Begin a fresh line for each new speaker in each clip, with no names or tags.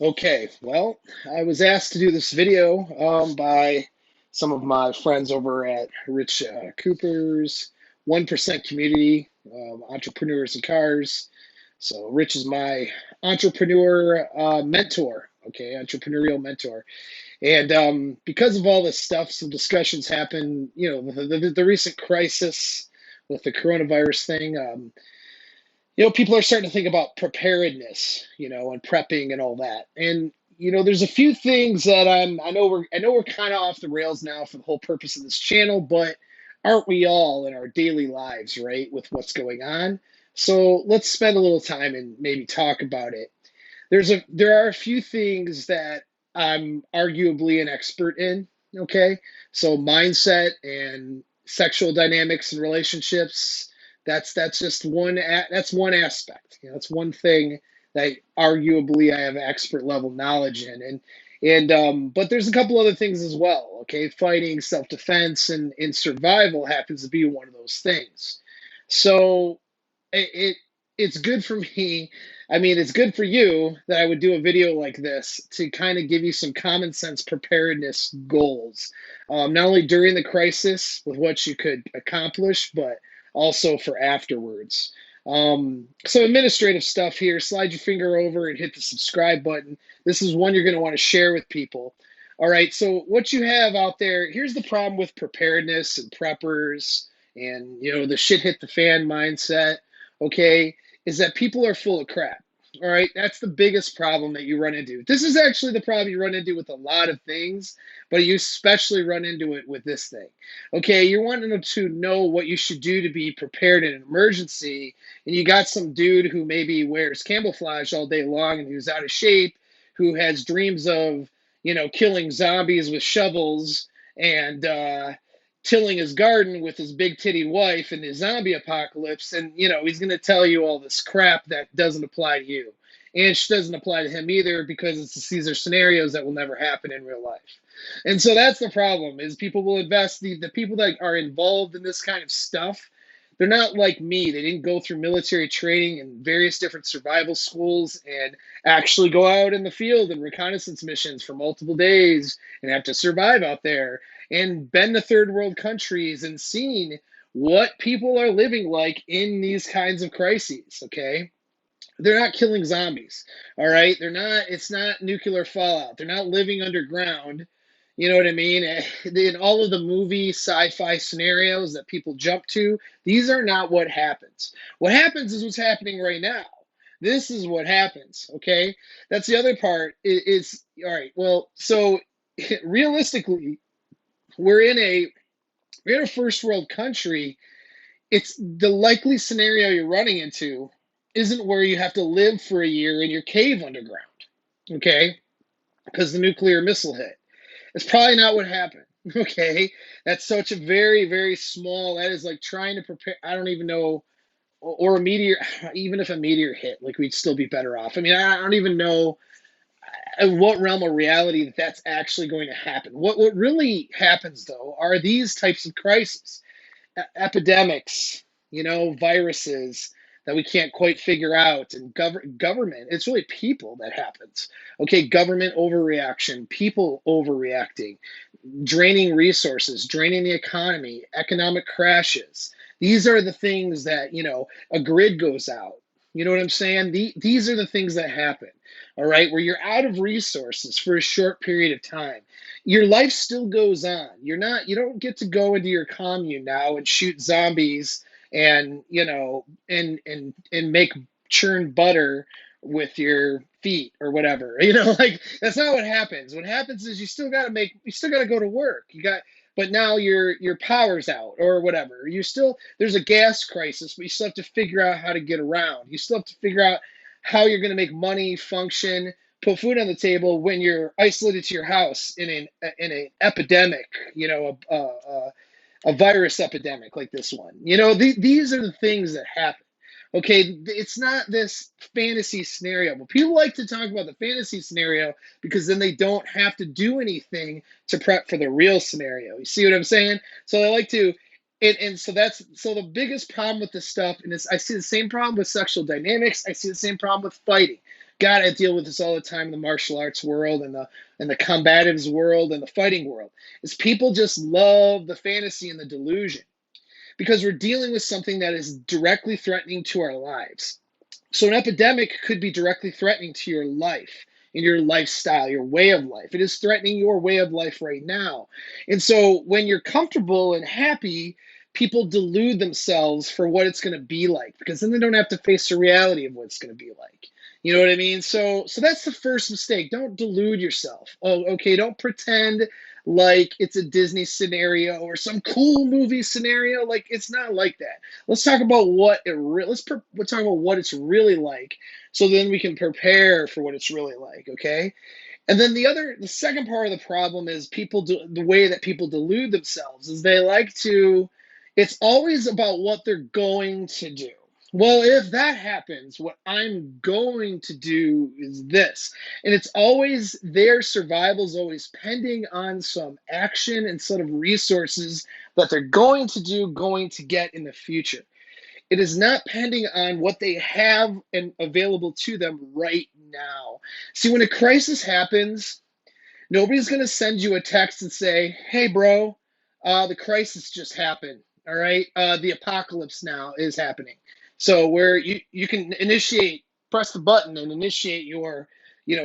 Okay, well, I was asked to do this video by some of my friends over at Rich Cooper's 1% community, entrepreneurs and cars. So Rich is my entrepreneur mentor, okay, entrepreneurial mentor. And because of all this stuff, some discussions happen, the recent crisis with the coronavirus thing. People are starting to think about preparedness, and prepping and all that. And there's a few things that I know we're kind of off the rails now for the whole purpose of this channel, but aren't we all in our daily lives, right, with what's going on? So let's spend a little time and maybe talk about it. There are a few things that I'm arguably an expert in, okay? So mindset and sexual dynamics and relationships, that's just that's one aspect. That's one thing that arguably I have expert level knowledge in. And but there's a couple other things as well, okay? Fighting, self-defense, and survival happens to be one of those things. So it it's good for me. I mean, it's good for you that I would do a video like this to kind of give you some common sense preparedness goals, not only during the crisis with what you could accomplish, but also for afterwards. So administrative stuff here. Slide your finger over and hit the subscribe button. This is one you're going to want to share with people. All right. So what you have out there, here's the problem with preparedness and preppers and the shit hit the fan mindset. Okay, is that people are full of crap. All right, that's the biggest problem that you run into. This is actually the problem you run into with a lot of things, but you especially run into it with this thing. Okay, you're wanting to know what you should do to be prepared in an emergency, and you got some dude who maybe wears camouflage all day long and who's out of shape, who has dreams of, killing zombies with shovels and tilling his garden with his big titty wife in the zombie apocalypse, and he's going to tell you all this crap that doesn't apply to you, and it doesn't apply to him either, because these are scenarios that will never happen in real life. And so that's the problem, is people will invest, the people that are involved in this kind of stuff, they're not like me. They didn't go through military training and various different survival schools and actually go out in the field and reconnaissance missions for multiple days and have to survive out there and been to third world countries and seen what people are living like in these kinds of crises. Okay, they're not killing zombies. All right, it's not nuclear fallout. They're not living underground. You know what I mean? In all of the movie sci-fi scenarios that people jump to, these are not what happens. What happens is what's happening right now. This is what happens. Okay, that's the other part. Is all right. Well, so realistically, we're in a first world country. It's the likely scenario you're running into isn't where you have to live for a year in your cave underground, okay? Because the nuclear missile hit. It's probably not what happened, okay? That's such a very, very small, that is like trying to prepare, I don't even know, or a meteor, even if a meteor hit, like we'd still be better off. I mean, I don't even know in what realm of reality that's actually going to happen. What really happens, though, are these types of crises, epidemics, viruses that we can't quite figure out, and government. It's really people that happens. Okay, government overreaction, people overreacting, draining resources, draining the economy, economic crashes. These are the things that, a grid goes out. You know what I'm saying? These are the things that happen, all right, where you're out of resources for a short period of time. Your life still goes on. You don't get to go into your commune now and shoot zombies and, and make churned butter with your feet or whatever. Like, that's not what happens. What happens is you still got to go to work. But now your power's out or whatever. There's a gas crisis, but you still have to figure out how to get around. You still have to figure out how you're going to make money, function, put food on the table when you're isolated to your house in an epidemic, a virus epidemic like this one. These are the things that happen. Okay, it's not this fantasy scenario, but people like to talk about the fantasy scenario because then they don't have to do anything to prep for the real scenario. You see what I'm saying? So I like to, and so the biggest problem with this stuff, and I see the same problem with sexual dynamics. I see the same problem with fighting. God, I deal with this all the time in the martial arts world and the combatives world and the fighting world. Is people just love the fantasy and the delusion because we're dealing with something that is directly threatening to our lives. So an epidemic could be directly threatening to your life and your lifestyle, your way of life. It is threatening your way of life right now. And so when you're comfortable and happy, people delude themselves for what it's going to be like because then they don't have to face the reality of what it's going to be like. You know what I mean? So that's the first mistake. Don't delude yourself. Oh, okay, don't pretend like it's a Disney scenario or some cool movie scenario. Like it's not like that. Let's talk about what it let's talk about what it's really like, so then we can prepare for what it's really like. Okay, and then the second part of the problem is the way that people delude themselves is they like to. It's always about what they're going to do. Well, if that happens, what I'm going to do is this. And it's always their survival is always pending on some action and sort of resources that they're going to do, going to get in the future. It is not pending on what they have and available to them right now. See, when a crisis happens, nobody's going to send you a text and say, hey, bro, the crisis just happened. All right. The apocalypse now is happening. So where you can press the button and initiate your,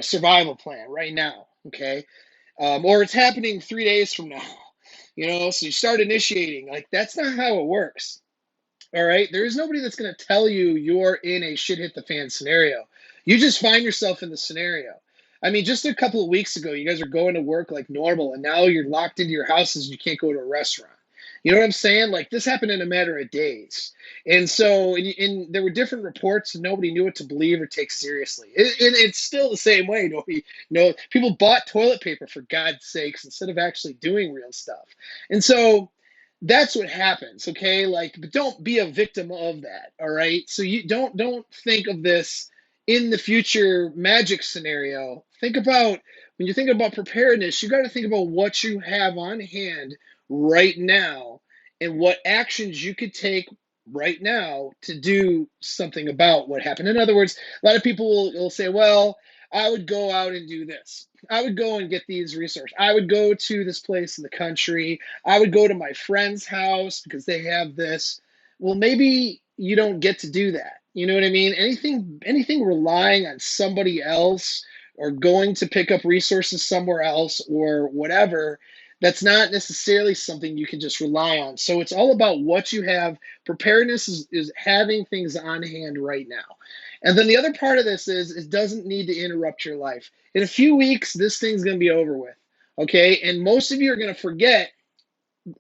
survival plan right now. Okay. Or it's happening 3 days from now, so you start initiating. Like, that's not how it works. All right. There is nobody that's going to tell you you're in a shit hit the fan scenario. You just find yourself in the scenario. I mean, just a couple of weeks ago, you guys are going to work like normal, and now you're locked into your houses and you can't go to a restaurant. You know what I'm saying? Like, this happened in a matter of days. And so, and there were different reports, and nobody knew what to believe or take seriously. And it's still the same way. Nobody, people bought toilet paper, for God's sakes, instead of actually doing real stuff. And so, that's what happens, okay? Like, but don't be a victim of that, all right? So you don't think of this in the future magic scenario. Think about, when you think about preparedness, you got to think about what you have on hand right now and what actions you could take right now to do something about what happened. In other words, a lot of people will say, well, I would go out and do this. I would go and get these resources. I would go to this place in the country. I would go to my friend's house because they have this. Well, maybe you don't get to do that. You know what I mean? Anything relying on somebody else or going to pick up resources somewhere else or whatever, that's not necessarily something you can just rely on. So it's all about what you have. Preparedness is having things on hand right now. And then the other part of this is it doesn't need to interrupt your life. In a few weeks, this thing's going to be over with. Okay. And most of you are going to forget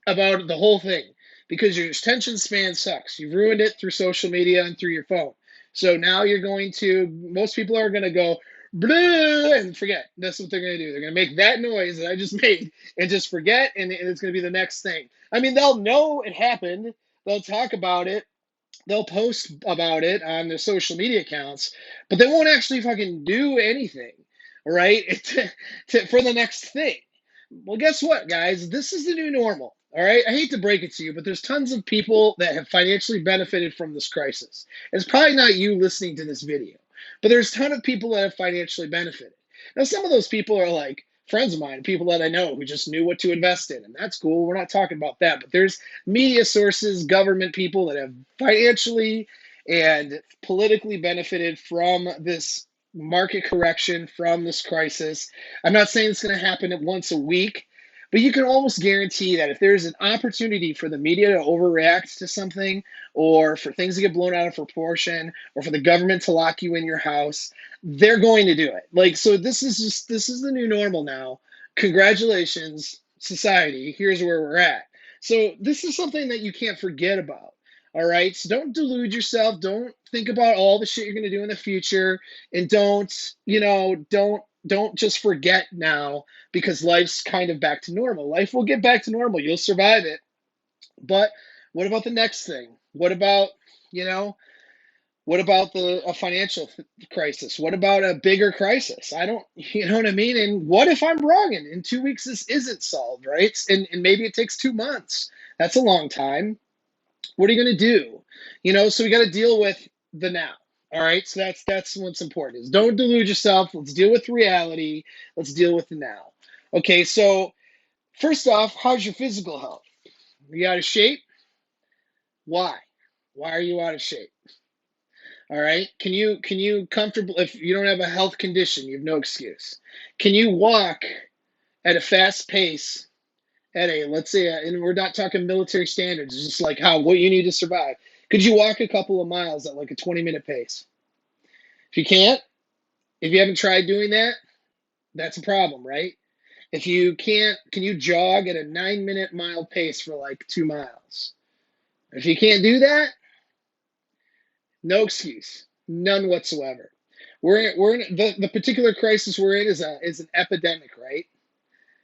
about the whole thing because your attention span sucks. You've ruined it through social media and through your phone. So now most people are going to go, blah, and forget. That's what they're going to do. They're going to make that noise that I just made and just forget, and it's going to be the next thing. I mean, they'll know it happened. They'll talk about it. They'll post about it on their social media accounts, but they won't actually fucking do anything, right? For the next thing. Well, guess what, guys? This is the new normal. All right. I hate to break it to you, but there's tons of people that have financially benefited from this crisis. It's probably not you listening to this video, but there's a ton of people that have financially benefited. Now, some of those people are like friends of mine, people that I know who just knew what to invest in, and that's cool. We're not talking about that, but there's media sources, government people that have financially and politically benefited from this market correction, from this crisis. I'm not saying it's going to happen once a week, but you can almost guarantee that if there's an opportunity for the media to overreact to something, or for things to get blown out of proportion, or for the government to lock you in your house, they're going to do it. Like, so this is the new normal now. Congratulations, society. Here's where we're at. So this is something that you can't forget about. All right. So don't delude yourself. Don't think about all the shit you're going to do in the future. And don't just forget now because life's kind of back to normal. Life will get back to normal. You'll survive it. But what about the next thing? What about, you know, what about a financial crisis? What about a bigger crisis? You know what I mean? And what if I'm wrong and in 2 weeks this isn't solved, right? And maybe it takes 2 months. That's a long time. What are you going to do? So we got to deal with the now. All right, so that's what's important is don't delude yourself. Let's deal with reality. Let's deal with the now. Okay, so first off, how's your physical health? You out of shape? Why? Why are you out of shape? All right. Can you comfortable if you don't have a health condition, you have no excuse. Can you walk at a fast pace at a let's say and we're not talking military standards, it's just like how what you need to survive. Could you walk a couple of miles at like a 20-minute pace? If you can't, if you haven't tried doing that, that's a problem, right? If you can't, can you jog at a 9-minute mile pace for like 2 miles? If you can't do that, no excuse, none whatsoever. We're in the particular crisis we're in is an epidemic, right?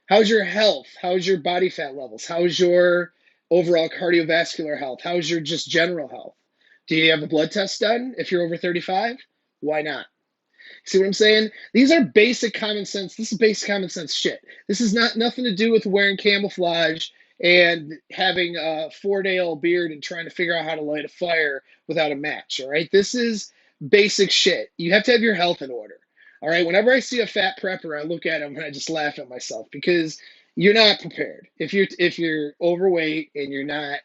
How's your health? How's your body fat levels? How's your overall cardiovascular health? How's your just general health? Do you have a blood test done if you're over 35? Why not? See what I'm saying? These are basic common sense. This is basic common sense shit. This is not nothing to do with wearing camouflage and having a 4-day-old beard and trying to figure out how to light a fire without a match. All right. This is basic shit. You have to have your health in order. All right. Whenever I see a fat prepper, I look at him and I just laugh at myself because you're not prepared. If you're overweight and you're not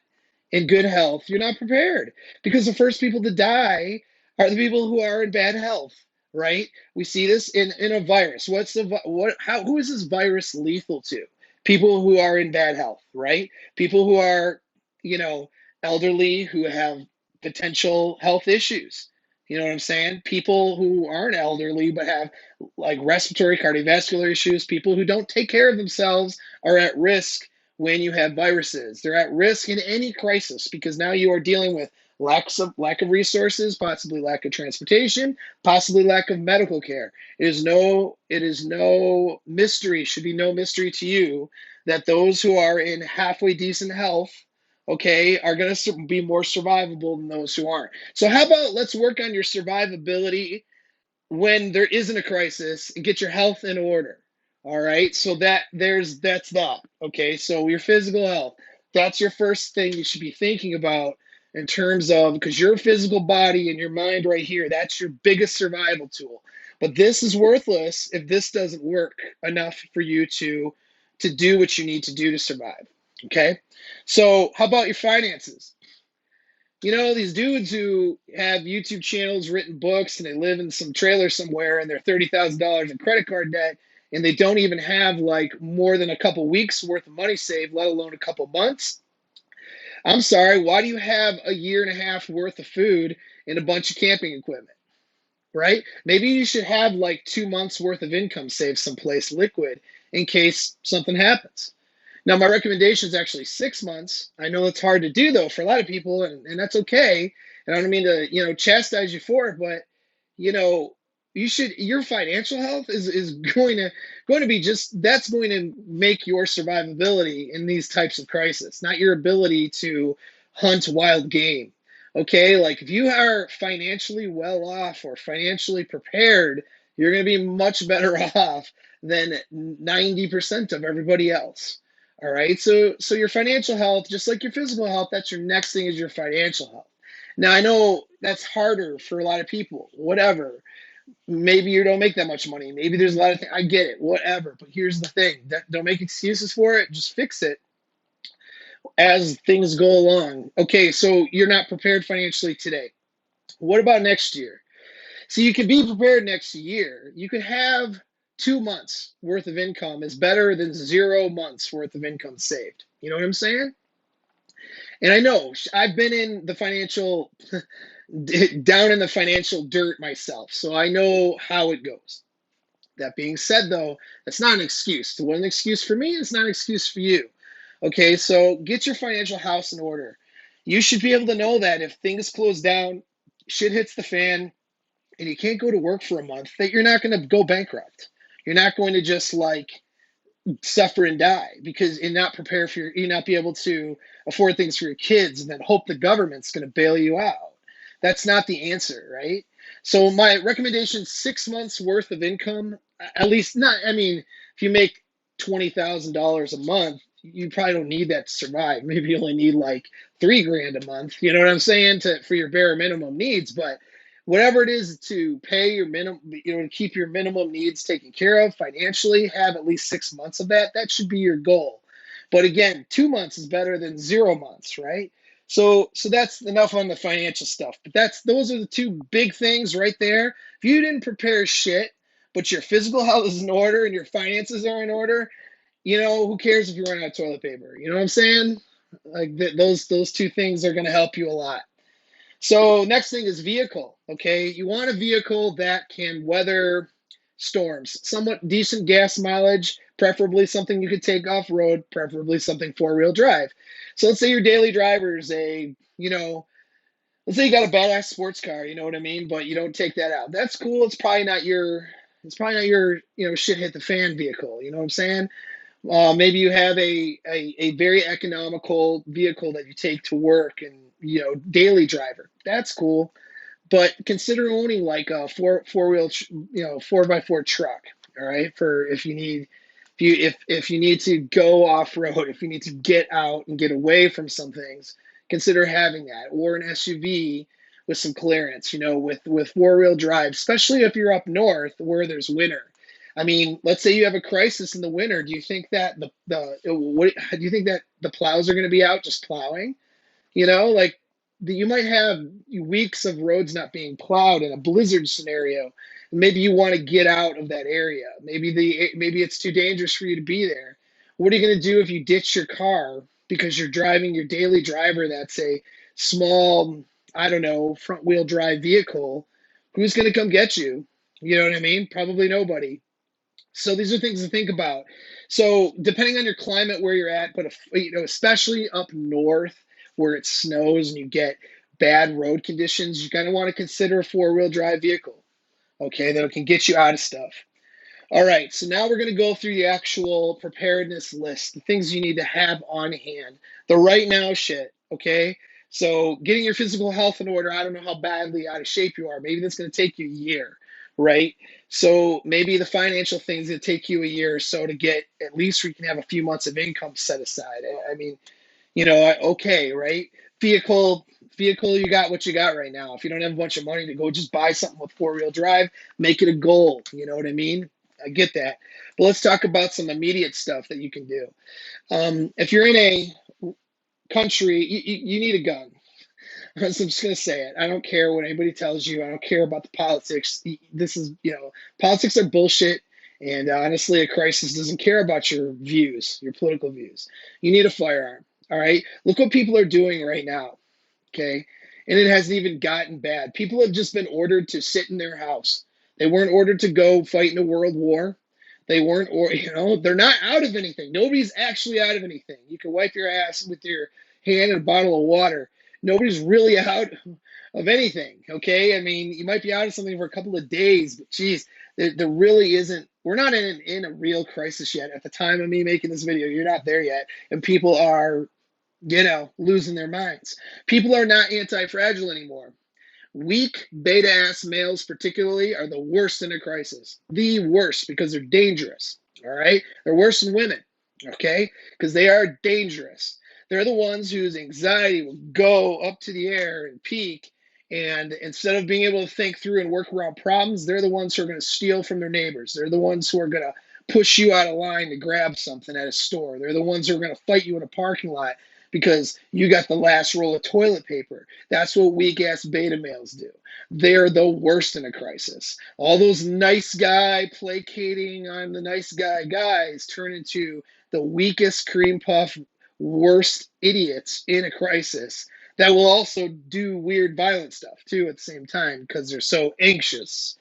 in good health, you're not prepared because the first people to die are the people who are in bad health, right? We see this in a virus. Who is this virus lethal to? People who are in bad health, right? People who are, you know, elderly who have potential health issues. You know what I'm saying? People who aren't elderly but have like respiratory cardiovascular issues, people who don't take care of themselves are at risk when you have viruses. They're at risk in any crisis because now you are dealing with lack of resources, possibly lack of transportation, possibly lack of medical care. It is no mystery, should be no mystery to you that those who are in halfway decent health, okay, are going to be more survivable than those who aren't. So how about let's work on your survivability when there isn't a crisis and get your health in order. All right. So that's that. Okay. So your physical health, that's your first thing you should be thinking about in terms of because your physical body and your mind right here, that's your biggest survival tool. But this is worthless if this doesn't work enough for you to do what you need to do to survive. Okay. So how about your finances? These dudes who have YouTube channels, written books, and they live in some trailer somewhere and they're $30,000 in credit card debt and they don't even have like more than a couple weeks worth of money saved, let alone a couple months. I'm sorry, why do you have a year and a half worth of food and a bunch of camping equipment, right? Maybe you should have like 2 months worth of income saved someplace liquid in case something happens. Now, my recommendation is actually 6 months. I know it's hard to do though for a lot of people, and that's okay. And I don't mean to, chastise you for it, but you know, your financial health is going to be just that's going to make your survivability in these types of crisis, not your ability to hunt wild game. Okay, like if you are financially well off or financially prepared, you're going to be much better off than 90% of everybody else. All right. So your financial health, just like your physical health, that's your next thing is your financial health. Now I know that's harder for a lot of people. Whatever. Maybe you don't make that much money. Maybe there's a lot of things. I get it. Whatever. But here's the thing. Don't make excuses for it. Just fix it as things go along. Okay, so you're not prepared financially today. What about next year? So you can be prepared next year. You could have 2 months worth of income is better than 0 months worth of income saved. You know what I'm saying? And I know I've been in the financial, down in the financial dirt myself. So I know how it goes. That being said, though, that's not an excuse. It wasn't an excuse for me. It's not an excuse for you. Okay, so get your financial house in order. You should be able to know that if things close down, shit hits the fan, and you can't go to work for a month, that you're not going to go bankrupt. You're not going to just like suffer and die because and not prepare for you not be able to afford things for your kids and then hope the government's going to bail you out. That's not the answer, right? So my recommendation: 6 months worth of income, at least. Not, I mean, if you make $20,000 a month, you probably don't need that to survive. Maybe you only need like 3 grand a month. You know what I'm saying, to for your bare minimum needs. But whatever it is to pay your minimum, to keep your minimum needs taken care of financially, have at least 6 months of that. That should be your goal. But again, 2 months is better than 0 months, right? So that's enough on the financial stuff. But those are the two big things right there. If you didn't prepare shit, but your physical health is in order and your finances are in order, who cares if you run out of toilet paper? You know what I'm saying? Like those two things are going to help you a lot. So next thing is vehicle. Okay, you want a vehicle that can weather storms, somewhat decent gas mileage, preferably something you could take off road, preferably something 4-wheel drive. So let's say your daily driver is let's say you got a badass sports car, you know what I mean, but you don't take that out. That's cool. It's probably not your shit hit the fan vehicle. You know what I'm saying? Maybe you have a very economical vehicle that you take to work and daily driver. That's cool, but consider owning like a four wheel 4x4 truck. All right, for if you need to go off road, if you need to get out and get away from some things, consider having that, or an SUV with some clearance. With 4-wheel drive, especially if you're up north where there's winter. I mean, let's say you have a crisis in the winter. Do you think that do you think that the plows are going to be out just plowing? Like you might have weeks of roads not being plowed in a blizzard scenario. Maybe you want to get out of that area. Maybe it's too dangerous for you to be there. What are you going to do if you ditch your car because you're driving your daily driver that's a small, I don't know, front wheel drive vehicle? Who's going to come get you? You know what I mean? Probably nobody. So these are things to think about. So depending on your climate where you're at, but especially up north where it snows and you get bad road conditions, you kind of want to consider a 4-wheel drive vehicle. Okay, that can get you out of stuff. All right, so now we're going to go through the actual preparedness list, the things you need to have on hand, the right now shit. Okay, so getting your physical health in order. I don't know how badly out of shape you are. Maybe that's going to take you a year, right? So maybe the financial things that take you a year or so to get at least where you can have a few months of income set aside. I mean, okay, right? Vehicle, you got what you got right now. If you don't have a bunch of money to go just buy something with 4-wheel drive, make it a goal. You know what I mean? I get that. But let's talk about some immediate stuff that you can do. If you're in a country, you need a gun. So I'm just going to say it. I don't care what anybody tells you. I don't care about the politics. Politics are bullshit. And honestly, a crisis doesn't care about your views, your political views. You need a firearm. All right. Look what people are doing right now. Okay. And it hasn't even gotten bad. People have just been ordered to sit in their house. They weren't ordered to go fight in a world war. They weren't, they're not out of anything. Nobody's actually out of anything. You can wipe your ass with your hand and a bottle of water. Nobody's really out of anything. Okay. I mean, you might be out of something for a couple of days, but geez, there really isn't. We're not in a real crisis yet. At the time of me making this video, you're not there yet. And people are, losing their minds. People are not anti-fragile anymore. Weak beta ass males, particularly, are the worst in a crisis. The worst because they're dangerous. All right? They're worse than women. Okay? Because they are dangerous. They're the ones whose anxiety will go up to the air and peak. And instead of being able to think through and work around problems, they're the ones who are going to steal from their neighbors. They're the ones who are going to push you out of line to grab something at a store. They're the ones who are going to fight you in a parking lot because you got the last roll of toilet paper. That's what weak ass beta males do. They're the worst in a crisis. All those nice guy placating on the nice guy guys turn into the weakest cream puff, worst idiots in a crisis that will also do weird violent stuff too at the same time because they're so anxious.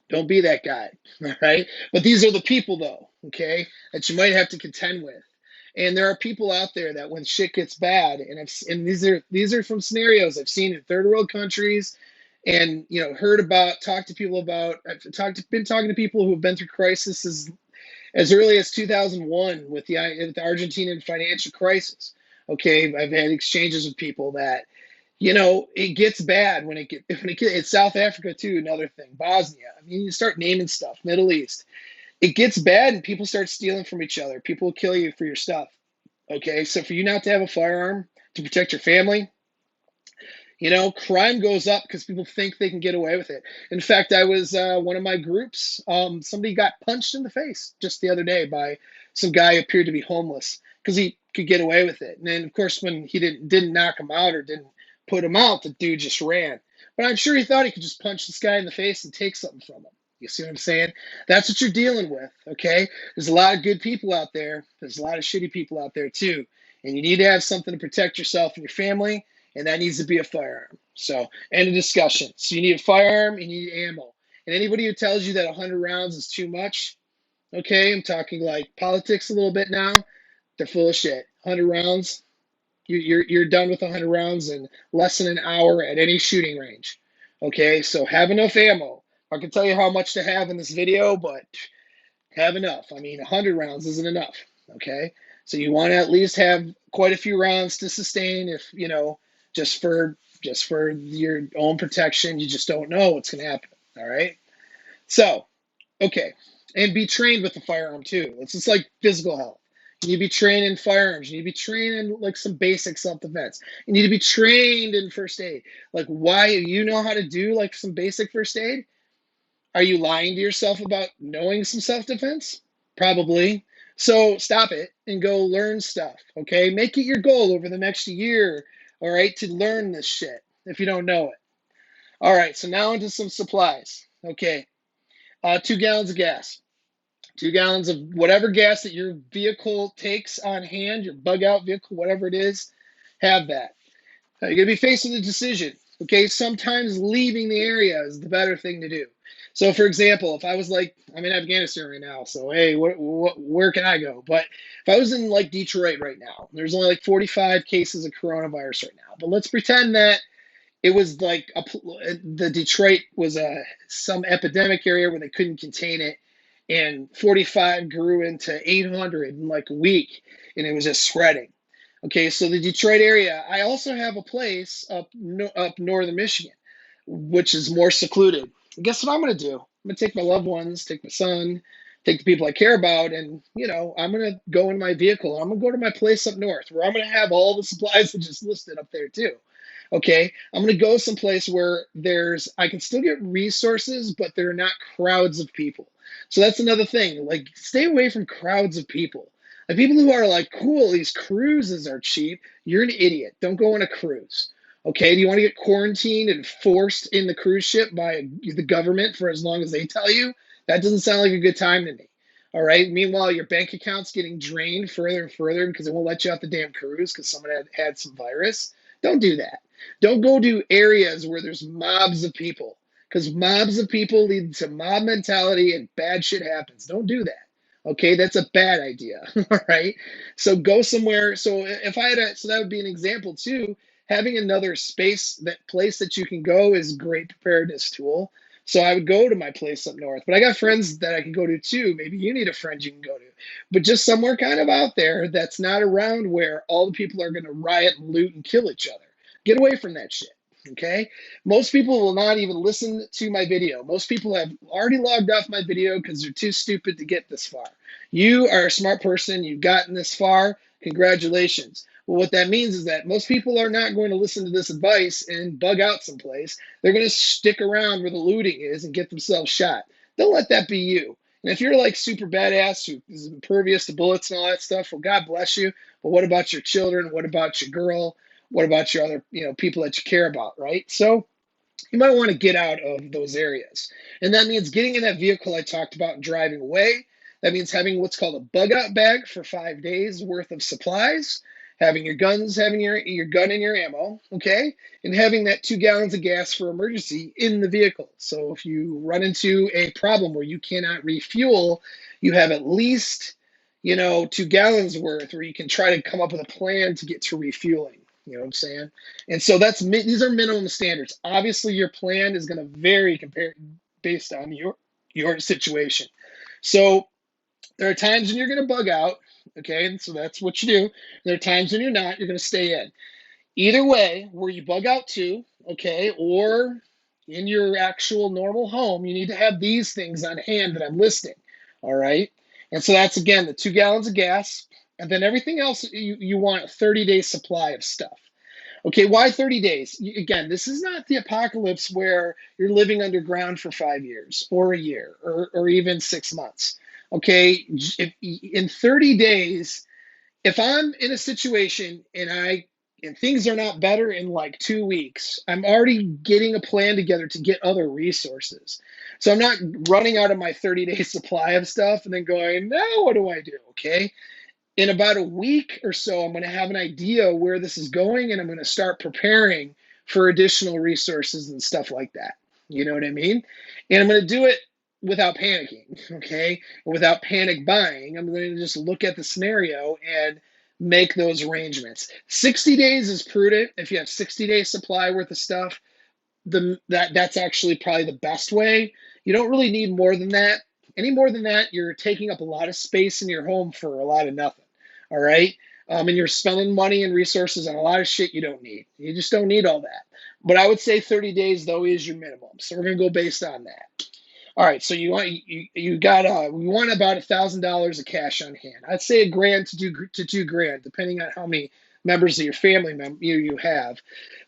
Don't be that guy, all right? But these are the people though, okay, that you might have to contend with. And there are people out there that when shit gets bad, and these are from scenarios I've seen in third world countries, and heard about, talked to people about. Been talking to people who have been through crises as early as 2001 with the Argentinian financial crisis. Okay, I've had exchanges with people that it gets bad when it gets. It's South Africa too. Another thing, Bosnia. I mean, you start naming stuff, Middle East. It gets bad and people start stealing from each other. People will kill you for your stuff. Okay, so for you not to have a firearm to protect your family, Crime goes up because people think they can get away with it. In fact, I was one of my groups. Somebody got punched in the face just the other day by some guy who appeared to be homeless because he could get away with it. And then, of course, when he didn't knock him out or didn't put him out, the dude just ran. But I'm sure he thought he could just punch this guy in the face and take something from him. You see what I'm saying? That's what you're dealing with, okay? There's a lot of good people out there. There's a lot of shitty people out there too. And you need to have something to protect yourself and your family, and that needs to be a firearm. So, end of discussion. So you need a firearm, you need ammo. And anybody who tells you that 100 rounds is too much, okay, I'm talking like politics a little bit now, they're full of shit. 100 rounds, you're done with 100 rounds in less than an hour at any shooting range. Okay, so have enough ammo. I can tell you how much to have in this video, but have enough. I mean, 100 rounds isn't enough. Okay, so you want to at least have quite a few rounds to sustain, if just for your own protection. You just don't know what's going to happen. All right, so okay, and be trained with the firearm too. It's just like physical health. You need to be trained in firearms. You need to be trained in like some basic self-defense. You need to be trained in first aid. Like, why you know how to do like some basic first aid? Are you lying to yourself about knowing some self-defense? Probably. So stop it and go learn stuff, okay? Make it your goal over the next year, all right, to learn this shit if you don't know it. All right, so now into some supplies. Okay, 2 gallons of gas. 2 gallons of whatever gas that your vehicle takes on hand, your bug out vehicle, whatever it is, have that. Now, you're going to be facing a decision. Okay, sometimes leaving the area is the better thing to do. So, for example, if I was like, I'm in Afghanistan right now, so hey, where can I go? But if I was in like Detroit right now, there's only like 45 cases of coronavirus right now. But let's pretend that it was like the Detroit was some epidemic area where they couldn't contain it, and 45 grew into 800 in like a week, and it was just spreading. Okay, so the Detroit area. I also have a place up northern Michigan, which is more secluded. And guess what I'm going to do? I'm going to take my loved ones, take my son, take the people I care about, and I'm going to go in my vehicle. I'm going to go to my place up north where I'm going to have all the supplies I just listed up there too. Okay, I'm going to go someplace where I can still get resources, but there are not crowds of people. So that's another thing. Like, stay away from crowds of people. The people who are like, cool, these cruises are cheap. You're an idiot. Don't go on a cruise. Okay, do you want to get quarantined and forced in the cruise ship by the government for as long as they tell you? That doesn't sound like a good time to me. All right. Meanwhile, your bank account's getting drained further and further because it won't let you off the damn cruise because someone had some virus. Don't do that. Don't go to areas where there's mobs of people, because mobs of people lead to mob mentality and bad shit happens. Don't do that. Okay, that's a bad idea. All right. So go somewhere. So if I had so that would be an example too. Having another place that you can go is a great preparedness tool. So I would go to my place up north, but I got friends that I can go to too. Maybe you need a friend you can go to, but just somewhere kind of out there that's not around where all the people are going to riot and loot and kill each other. Get away from that shit. Okay. Most people will not even listen to my video. Most people have already logged off my video because they're too stupid to get this far. You are a smart person. You've gotten this far. Congratulations. Well, what that means is that most people are not going to listen to this advice and bug out someplace. They're going to stick around where the looting is and get themselves shot. Don't let that be you. And if you're like super badass who is impervious to bullets and all that stuff, well, God bless you. But what about your children? What about your girl? What about your other, people that you care about, right? So you might want to get out of those areas. And that means getting in that vehicle I talked about and driving away. That means having what's called a bug out bag for 5 days worth of supplies, having your guns, having your gun and your ammo, okay? And having that 2 gallons of gas for emergency in the vehicle. So if you run into a problem where you cannot refuel, you have at least, 2 gallons worth where you can try to come up with a plan to get to refueling. You know what I'm saying? And so these are minimum standards. Obviously, your plan is going to vary based on your situation. So there are times when you're going to bug out, okay? And so that's what you do. There are times when you're not. You're going to stay in. Either way, where you bug out to, okay, or in your actual normal home, you need to have these things on hand that I'm listing, all right? And so that's, again, the 2 gallons of gas, and then everything else, you want a 30-day supply of stuff. Okay, why 30 days? Again, this is not the apocalypse where you're living underground for 5 years or a year or even 6 months. Okay, in 30 days, if I'm in a situation and things are not better in like 2 weeks, I'm already getting a plan together to get other resources. So I'm not running out of my 30-day supply of stuff and then going, now what do I do? Okay, in about a week or so, I'm going to have an idea where this is going, and I'm going to start preparing for additional resources and stuff like that. You know what I mean? And I'm going to do it without panicking, okay? Without panic buying. I'm going to just look at the scenario and make those arrangements. 60 days is prudent. If you have 60 days supply worth of stuff, that's actually probably the best way. You don't really need more than that. Any more than that, you're taking up a lot of space in your home for a lot of nothing. All right. And you're spending money and resources on a lot of shit you don't need. You just don't need all that. But I would say 30 days though is your minimum. So we're gonna go based on that. All right. So we want about $1,000 of cash on hand. I'd say $1,000 to 2 grand, depending on how many members of your family you have.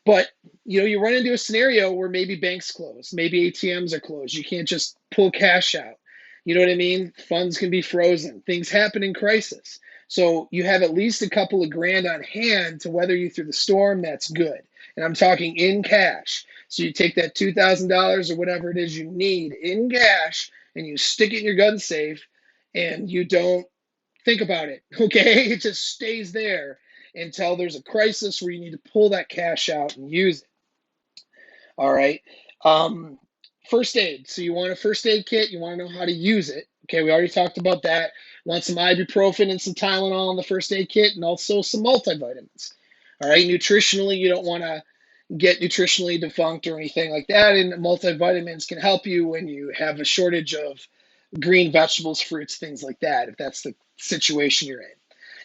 But you run into a scenario where maybe banks close, maybe ATMs are closed. You can't just pull cash out. You know what I mean? Funds can be frozen. Things happen in crisis. So you have at least a couple of grand on hand to weather you through the storm. That's good. And I'm talking in cash. So you take that $2,000 or whatever it is you need in cash and you stick it in your gun safe and you don't think about it. Okay. It just stays there until there's a crisis where you need to pull that cash out and use it. All right. Um, First aid. So you want a first aid kit. You want to know how to use it. Okay, we already talked about that. Want some ibuprofen and some Tylenol in the first aid kit, and also some multivitamins. All right. Nutritionally, you don't want to get nutritionally defunct or anything like that. And multivitamins can help you when you have a shortage of green vegetables, fruits, things like that, if that's the situation you're in.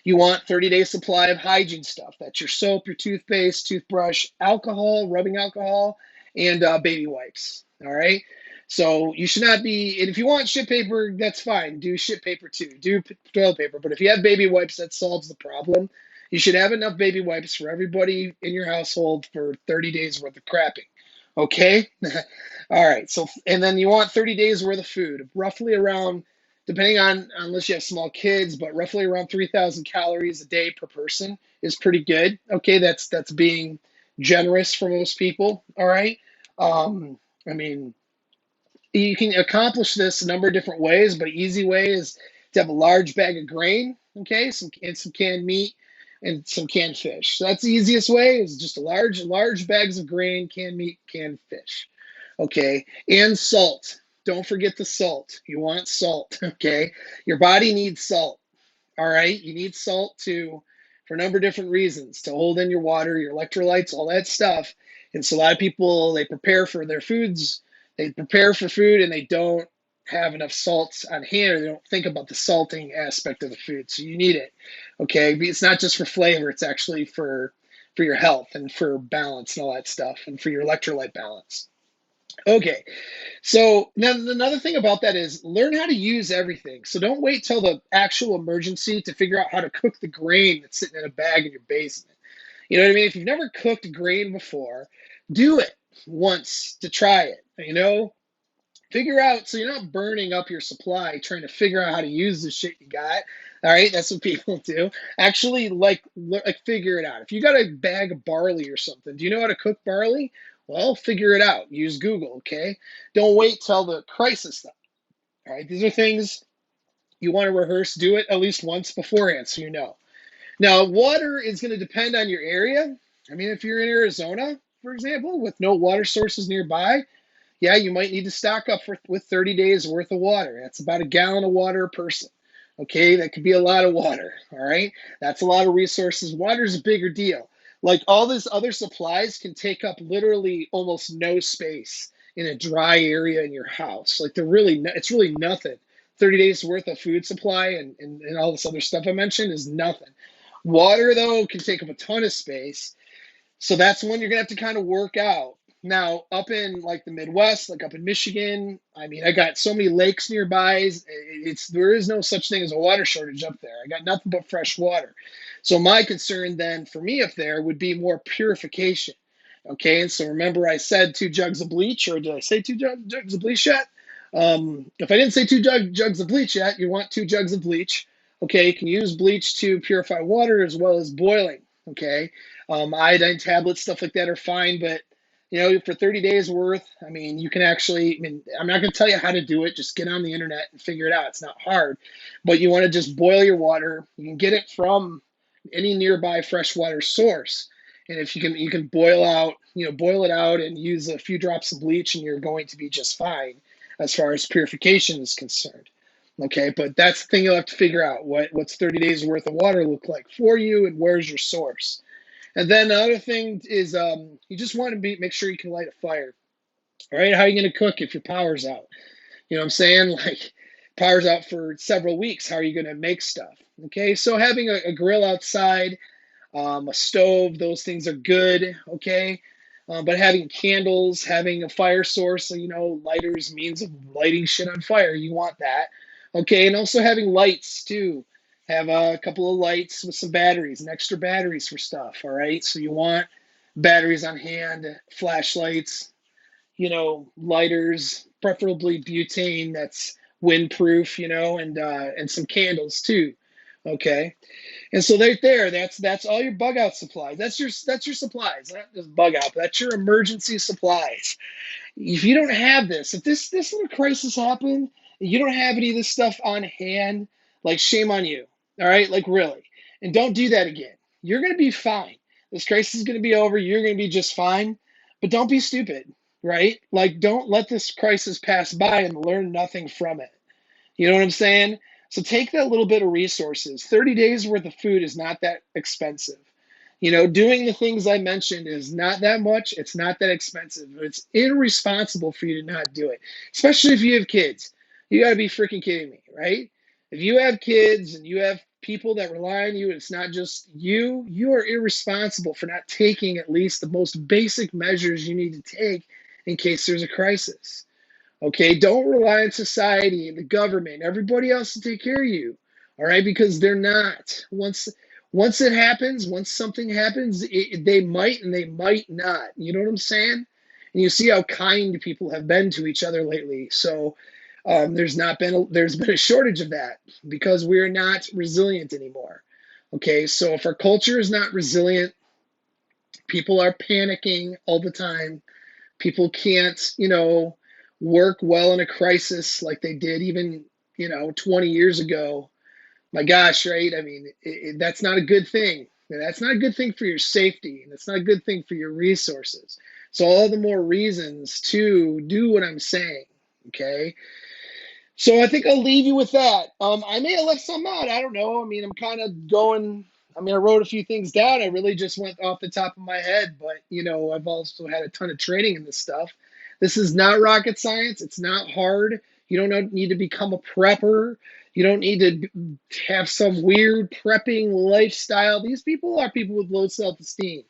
You want 30-day supply of hygiene stuff. That's your soap, your toothpaste, toothbrush, alcohol, rubbing alcohol, and baby wipes. All right. So you should not be, and if you want shit paper, that's fine. Do shit paper too. Do toilet paper. But if you have baby wipes, that solves the problem. You should have enough baby wipes for everybody in your household for 30 days worth of crapping. Okay. All right. So, and then you want 30 days worth of food, roughly around, depending on, unless you have small kids, but roughly around 3,000 calories a day per person is pretty good. Okay. That's being generous for most people. All right. I mean, you can accomplish this a number of different ways, but an easy way is to have a large bag of grain, okay, some canned meat and some canned fish. So that's the easiest way is just a large bags of grain, canned meat, canned fish. Okay, and salt. Don't forget the salt. You want salt, okay? Your body needs salt. All right, you need salt for a number of different reasons to hold in your water, your electrolytes, all that stuff. And so a lot of people they prepare for their foods, they prepare for food and they don't have enough salts on hand, or they don't think about the salting aspect of the food. So you need it. Okay, it's not just for flavor; it's actually for your health and for balance and all that stuff, and for your electrolyte balance. Okay, so now another thing about that is learn how to use everything. So don't wait till the actual emergency to figure out how to cook the grain that's sitting in a bag in your basement. You know what I mean? If you've never cooked grain before, do it once to try it. Figure out so you're not burning up your supply trying to figure out how to use the shit you got. All right, that's what people do. Actually, like figure it out. If you got a bag of barley or something, do you know how to cook barley? Well, figure it out. Use Google, okay? Don't wait till the crisis. All right, these are things you want to rehearse. Do it at least once beforehand so you know. Now, water is going to depend on your area. I mean, if you're in Arizona, for example, with no water sources nearby, yeah, you might need to stock up with 30 days worth of water. That's about a gallon of water a person. Okay, that could be a lot of water. All right, that's a lot of resources. Water is a bigger deal. Like all these other supplies can take up literally almost no space in a dry area in your house. Like it's really nothing. 30 days worth of food supply and all this other stuff I mentioned is nothing. Water though can take up a ton of space. So that's one you're gonna have to kind of work out. Now, up in like the Midwest, like up in Michigan, I mean, I got so many lakes nearby. There is no such thing as a water shortage up there. I got nothing but fresh water. So my concern then for me up there would be more purification. Okay, and so remember I said 2 jugs of bleach, or did I say jugs of bleach yet? If I didn't say jugs of bleach yet, you want 2 jugs of bleach. Okay, you can use bleach to purify water as well as boiling. Okay, iodine tablets, stuff like that are fine, but for 30 days worth, I mean, you can actually, I mean, I'm not going to tell you how to do it. Just get on the internet and figure it out. It's not hard, but you want to just boil your water. You can get it from any nearby freshwater source. And if you can boil it out and use a few drops of bleach, and you're going to be just fine as far as purification is concerned. Okay, but that's the thing you'll have to figure out. What's 30 days worth of water look like for you, and where's your source? And then the other thing is you just want to make sure you can light a fire. All right, how are you going to cook if your power's out? You know what I'm saying? Like, power's out for several weeks. How are you going to make stuff? Okay, so having a grill outside, a stove, those things are good. Okay, but having candles, having a fire source, so, lighters, means of lighting shit on fire, you want that. Okay, and also having lights too. Have a couple of lights with some batteries and extra batteries for stuff. All right, so you want batteries on hand, flashlights, lighters, preferably butane that's windproof, and some candles too. Okay, and so right there, that's all your bug out supplies. That's your supplies, not just bug out. But that's your emergency supplies. If you don't have this, if this little crisis happened, and you don't have any of this stuff on hand, like, shame on you. All right, like, really, and don't do that again. You're gonna be fine. This crisis is gonna be over. You're gonna be just fine. But don't be stupid, right? Like, don't let this crisis pass by and learn nothing from it. You know what I'm saying? So take that little bit of resources. 30 days worth of food is not that expensive. Doing the things I mentioned is not that much. It's not that expensive. It's irresponsible for you to not do it, especially if you have kids. You got to be freaking kidding me, right? If you have kids and you have people that rely on you, and it's not just you, you are irresponsible for not taking at least the most basic measures you need to take in case there's a crisis. Okay, don't rely on society and the government, everybody else to take care of you. All right, because they're not. Once it happens, once something happens, they might and they might not. You know what I'm saying? And you see how kind people have been to each other lately. So there's been a shortage of that because we're not resilient anymore. Okay, so if our culture is not resilient, people are panicking all the time. People can't, work well in a crisis like they did even, 20 years ago. My gosh, right? I mean, that's not a good thing. That's not a good thing for your safety, and it's not a good thing for your resources. So all the more reasons to do what I'm saying. Okay. So I think I'll leave you with that. I may have left some out. I don't know. I mean, I'm kind of going. I mean, I wrote a few things down. I really just went off the top of my head, but I've also had a ton of training in this stuff. This is not rocket science. It's not hard. You don't need to become a prepper. You don't need to have some weird prepping lifestyle. These people are people with low self-esteem.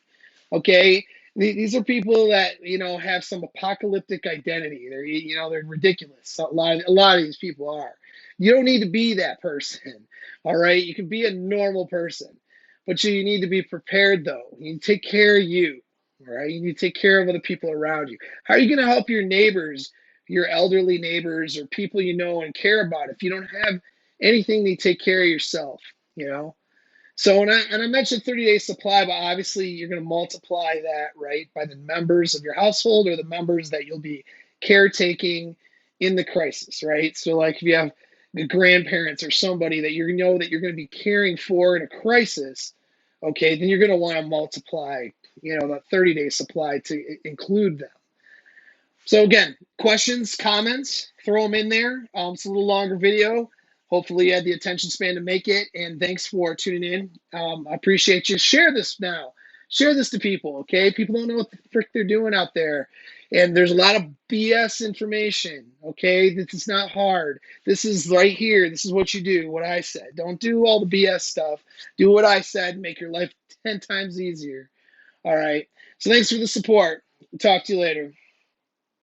Okay, these are people that have some apocalyptic identity. They're ridiculous. A lot of these people are. You don't need to be that person. All right, you can be a normal person, but you need to be prepared though. You need to take care of you. All right, you need to take care of other people around you. How are you going to help your neighbors, your elderly neighbors, or people you know and care about if you don't have anything to take care of yourself? You know. So, and I mentioned 30 days supply, but obviously you're going to multiply that, right, by the members of your household or the members that you'll be caretaking in the crisis, right? So, like, if you have the grandparents or somebody that that you're going to be caring for in a crisis, okay, then you're going to want to multiply, that 30-day supply to include them. So again, questions, comments, throw them in there. It's a little longer video. Hopefully you had the attention span to make it, and thanks for tuning in. I appreciate you. Share this now. Share this to people, okay? People don't know what the frick they're doing out there. And there's a lot of BS information, okay? This is not hard. This is right here. This is what you do, what I said. Don't do all the BS stuff. Do what I said. Make your life 10 times easier. All right. So thanks for the support. Talk to you later.